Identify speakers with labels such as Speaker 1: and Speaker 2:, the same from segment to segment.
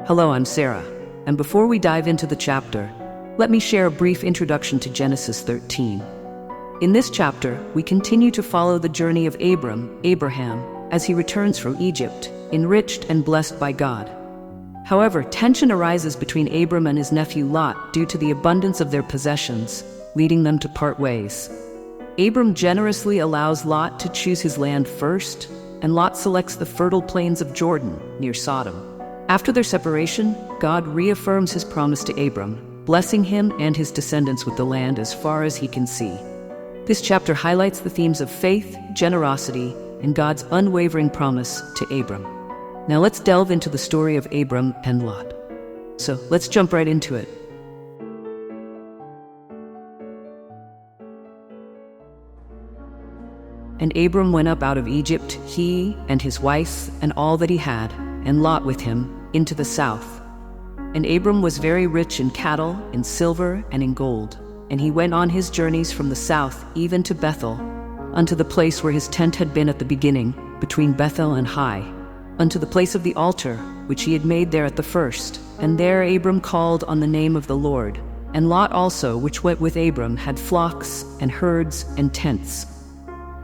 Speaker 1: Hello, I'm Sarah, and before we dive into the chapter, let me share a brief introduction to Genesis 13. In this chapter, we continue to follow the journey of Abraham, as he returns from Egypt, enriched and blessed by God. However, tension arises between Abram and his nephew Lot due to the abundance of their possessions, leading them to part ways. Abram generously allows Lot to choose his land first, and Lot selects the fertile plains of Jordan, near Sodom. After their separation, God reaffirms his promise to Abram, blessing him and his descendants with the land as far as he can see. This chapter highlights the themes of faith, generosity, and God's unwavering promise to Abram. Now let's delve into the story of Abram and Lot. So let's jump right into it. And Abram went up out of Egypt, he and his wife and all that he had, and Lot with him, into the south. And Abram was very rich in cattle, in silver, and in gold. And he went on his journeys from the south even to Bethel, unto the place where his tent had been at the beginning, between Bethel and Hai, unto the place of the altar, which he had made there at the first. And there Abram called on the name of the Lord. And Lot also, which went with Abram, had flocks, and herds, and tents.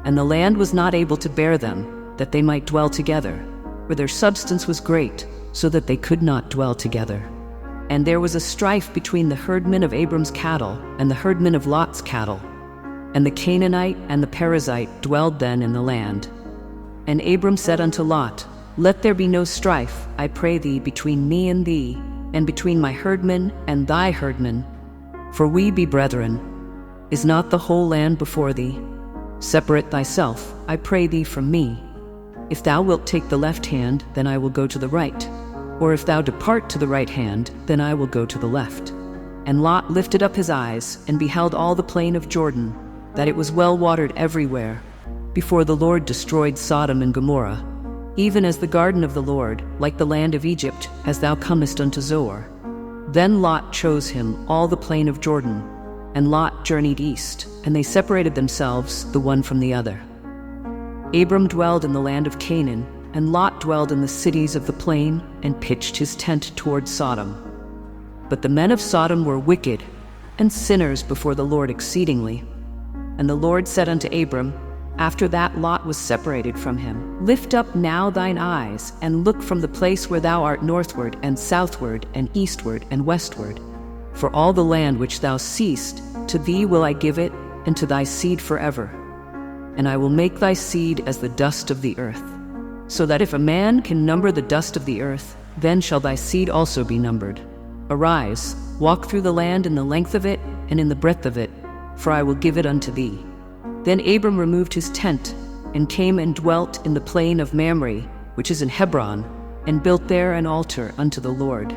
Speaker 1: And the land was not able to bear them, that they might dwell together, for their substance was great, so that they could not dwell together. And there was a strife between the herdmen of Abram's cattle and the herdmen of Lot's cattle. And the Canaanite and the Perizzite dwelled then in the land. And Abram said unto Lot, Let there be no strife, I pray thee, between me and thee, and between my herdmen and thy herdmen, for we be brethren. Is not the whole land before thee? Separate thyself, I pray thee, from me. If thou wilt take the left hand, then I will go to the right. Or if thou depart to the right hand, then I will go to the left. And Lot lifted up his eyes, and beheld all the plain of Jordan, that it was well watered everywhere, before the Lord destroyed Sodom and Gomorrah, even as the garden of the Lord, like the land of Egypt, as thou comest unto Zoar. Then Lot chose him all the plain of Jordan, and Lot journeyed east, and they separated themselves the one from the other. Abram dwelled in the land of Canaan, and Lot dwelled in the cities of the plain, and pitched his tent toward Sodom. But the men of Sodom were wicked, and sinners before the Lord exceedingly. And the Lord said unto Abram, after that Lot was separated from him, Lift up now thine eyes, and look from the place where thou art northward, and southward, and eastward, and westward. For all the land which thou seest, to thee will I give it, and to thy seed forever. And I will make thy seed as the dust of the earth, so that if a man can number the dust of the earth, then shall thy seed also be numbered. Arise, walk through the land in the length of it, and in the breadth of it, for I will give it unto thee. Then Abram removed his tent, and came and dwelt in the plain of Mamre, which is in Hebron, and built there an altar unto the Lord.